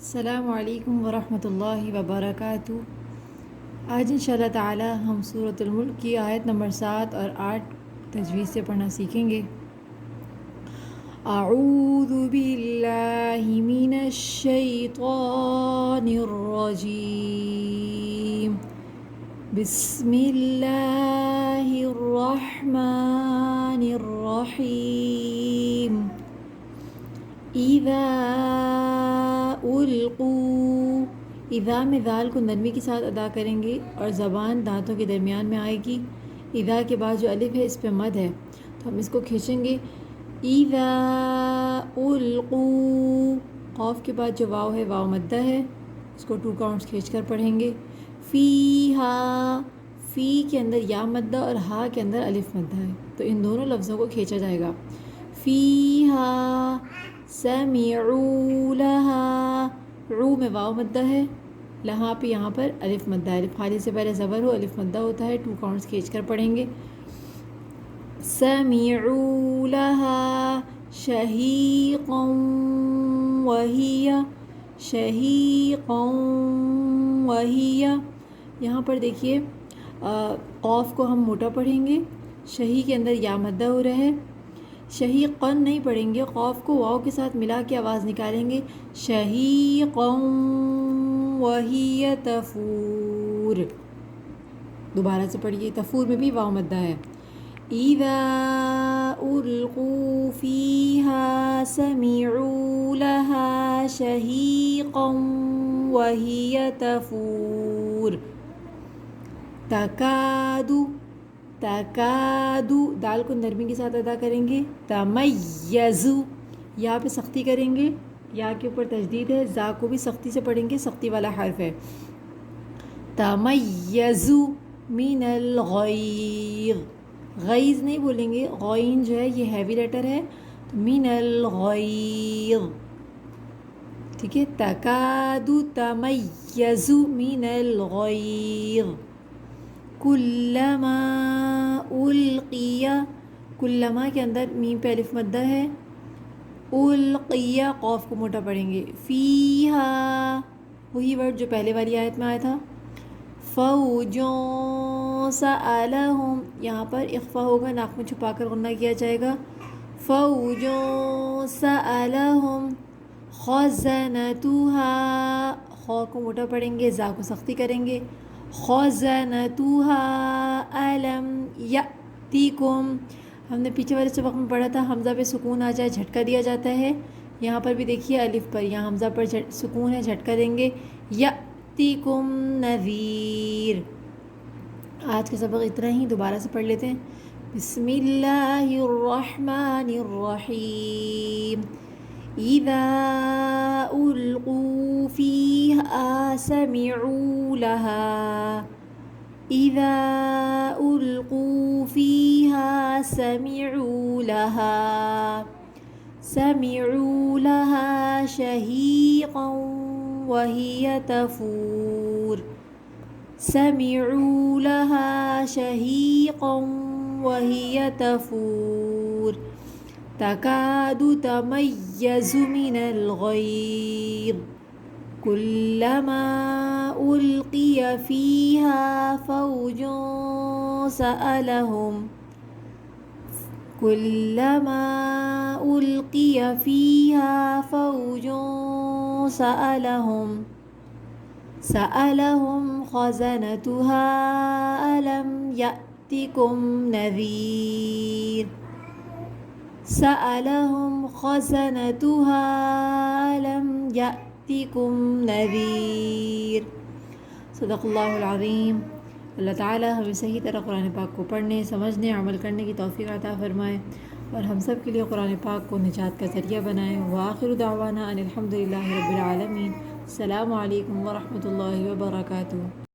السلام علیکم ورحمۃ اللہ وبرکاتہ۔ آج انشاءاللہ تعالی ہم سورۃ الملک کی آیت نمبر 7 اور 8 تجوید سے پڑھنا سیکھیں گے۔ اعوذ باللہ من الشیطان الرجیم، بسم اللہ الرحمن الرحیم۔ اذا القوا، اذا میں ذال کو نرمی کے ساتھ ادا کریں گے اور زبان دانتوں کے درمیان میں آئے گی۔ اذا کے بعد جو الف ہے اس پہ مد ہے تو ہم اس کو کھینچیں گے۔ اذا القوا، قاف کے بعد جو واو ہے واو مدہ ہے، اس کو 2 کاؤنٹس کھینچ کر پڑھیں گے۔ فیہا، فی کے اندر یا مدہ اور ہا کے اندر الف مدہ ہے تو ان دونوں لفظوں کو کھینچا جائے گا۔ فیہا سمعوا لہا، رو میں واو مدہ ہے، لہا پہ یہاں پر الف مدہ ہے، الف خالی سے پہلے زبر ہو الف مدہ ہوتا ہے، 2 کاؤنٹس کھینچ کر پڑھیں گے۔ سمعوا لہا شہیقا وہی، شہیقا وہی، یہاں پر دیکھیے قاف کو ہم موٹا پڑھیں گے، شہی کے اندر یا مدہ ہو رہا ہے، شہیقاً نہیں پڑھیں گے، قاف کو واو کے ساتھ ملا کے آواز نکالیں گے، شہیقاً وہی تفور۔ دوبارہ سے پڑھیے، تفور میں بھی واو مدہ ہے۔ اذا القوا فیہا سمعوا لہا شہیقاً وہی تفور۔ تکادو، تکادو، دال کو نرمی کے ساتھ ادا کریں گے۔ تمیزو، یا پہ سختی کریں گے، یا کے اوپر تشدید ہے، زا کو بھی سختی سے پڑھیں گے، سختی والا حرف ہے۔ تمیزو من الغیظ، غیظ نہیں بولیں گے، غین جو ہے یہ ہیوی لیٹر ہے، من الغیظ، ٹھیک ہے۔ تکادو تمیزو من الغیظ۔ کلما القیا، کلما کے اندر میم پہ الف مدہ ہے، القیا قاف کو موٹا پڑھیں گے۔ فیہا، وہی ورڈ جو پہلے والی آیت میں آیا تھا۔ فوجوں سألہم، یہاں پر اخفا ہوگا، ناک میں چھپا کر غنہ کیا جائے گا۔ فوجوں سألہم خزنتہا، خا کو موٹا پڑھیں گے، زا کو سختی کریں گے۔ خزنتہا الم یأتیکم، ہم نے پیچھے والے سبق میں پڑھا تھا حمزہ پہ سکون آ جائے جھٹکا دیا جاتا ہے، یہاں پر بھی دیکھیے الف پر، یہاں حمزہ پر سکون ہے، جھٹکا دیں گے۔ یأتیکم نذیر۔ آج کا سبق اتنا ہی، دوبارہ سے پڑھ لیتے ہیں۔ بسم اللہ الرحمن الرحیم۔ اذا القوا فیہا سمعوا لہا، اذا القوا فیہا سمعوا لہا، سمعوا لہا شہیقا وہی تفور، سمعوا لہا شہیقا وہی تفور۔ تکاد تمیز من الغیظ، کلما القی فیہا فوج سألہم، کلما القی فیہا فوج سألہم، سألہم خزنتہا الم یأتکم نذیر، سألہم خزنتہا الم یأتکم نذیر۔ صدق اللہ العظیم۔ اللہ تعالی ہمیں صحیح طرح قرآن پاک کو پڑھنے، سمجھنے، عمل کرنے کی توفیق عطا فرمائے اور ہم سب کے لیے قرآن پاک کو نجات کا ذریعہ بنائے۔ وآخر دعوانا ان الحمد للہ رب العالمین۔ السلام علیکم ورحمۃ اللہ وبرکاتہ۔